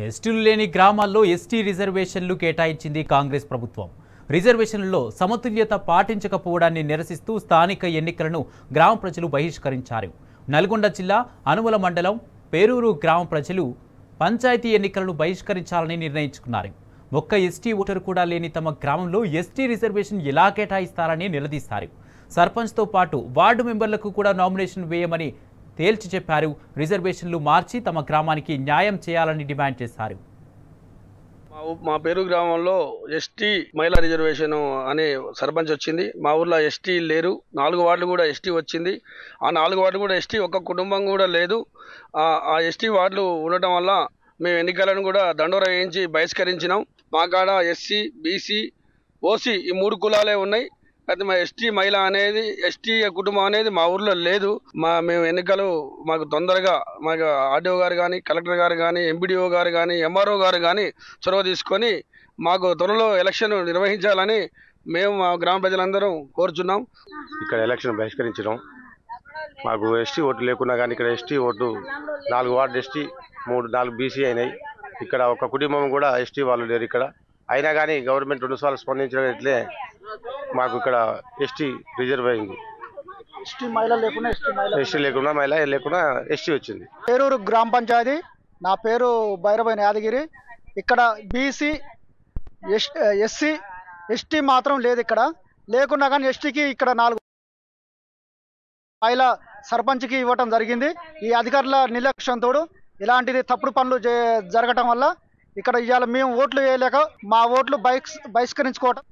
ఎస్టీలు లేని గ్రామాల్లో ఎస్టీ రిజర్వేషన్లు కేటాయించింది కాంగ్రెస్ ప్రభుత్వం. రిజర్వేషన్లలో సమతుల్యత పాటించకపోవడాన్ని నిరసిస్తూ స్థానిక ఎన్నికలను గ్రామ ప్రజలు బహిష్కరించారు. నల్గొండ జిల్లా అనుమల మండలం పేరూరు గ్రామ ప్రజలు పంచాయతీ ఎన్నికలను బహిష్కరించాలని నిర్ణయించుకున్నారు. ఒక్క ఎస్టీ ఓటరు కూడా లేని తమ గ్రామంలో ఎస్టీ రిజర్వేషన్ ఎలా కేటాయిస్తారని నిలదీస్తారు. సర్పంచ్తో పాటు వార్డు మెంబర్లకు కూడా నామినేషన్ వేయమని తేల్చి చెప్పారు. రిజర్వేషన్లు మార్చి తమ గ్రామానికి న్యాయం చేయాలని డిమాండ్ చేశారు. మా పేరు గ్రామంలో ఎస్టీ మహిళా రిజర్వేషన్ అనే సర్పంచ్ వచ్చింది. మా ఊర్లో ఎస్టీ లేరు. 4 వార్డులు కూడా ఎస్టీ వచ్చింది. ఆ 4 వార్డులు కూడా ఎస్టీ ఒక్క కుటుంబం కూడా లేదు. ఆ ఎస్టీ వార్డులు ఉండటం వల్ల మేము ఎన్నికలను కూడా దండోర వేయించి బహిష్కరించినాం. మా కాడ ఎస్సీ, బీసీ, ఓసీ ఈ 3 కులాలే ఉన్నాయి. అయితే మా ఎస్టీ మహిళ అనేది ఎస్టీ కుటుంబం అనేది మా ఊర్లో లేదు. మేము ఎన్నికలు మాకు తొందరగా మాకు ఆర్డీఓ గారు కానీ, కలెక్టర్ గారు కానీ, ఎంపీడీఓ గారు కానీ, ఎంఆర్ఓ గారు కానీ చొరవ తీసుకొని మాకు త్వరలో ఎలక్షన్ నిర్వహించాలని మేము మా గ్రామ ప్రజలందరం కోరుచున్నాం. ఇక్కడ ఎలక్షన్ బహిష్కరించడం, మాకు ఎస్టీ ఓటు లేకున్నా కానీ ఇక్కడ ST vote 4 ward ST, 4 BC అయినాయి. ఇక్కడ ఒక కుటుంబం కూడా ఎస్టీ వాళ్ళు లేరు. ఇక్కడ అయినా కానీ గవర్నమెంట్ 2 సార్లు స్పందించట్లే మాకు ఇక్కడ ఎస్టీ రిజర్వ్ అయింది. ఎస్టీ లేకుండా మహిళ లేకుండా ఎస్టీ వచ్చింది. పేరూరు గ్రామ పంచాయతీ. నా పేరు భైరవైన యాదగిరి. ఇక్కడ బీసీ, ఎస్సీ, ఎస్టీ మాత్రం లేదు. ఇక్కడ లేకున్నా కానీ ఎస్టీకి ఇక్కడ 4 మహిళ సర్పంచ్కి ఇవ్వటం జరిగింది. ఈ అధికారుల నిర్లక్ష్యంతో ఇలాంటిది తప్పుడు పనులు జరగటం వల్ల ఇక్కడ ఇవాళ మేము ఓట్లు వేయలేక మా ఓట్లు బహిష్కరించుకోవటం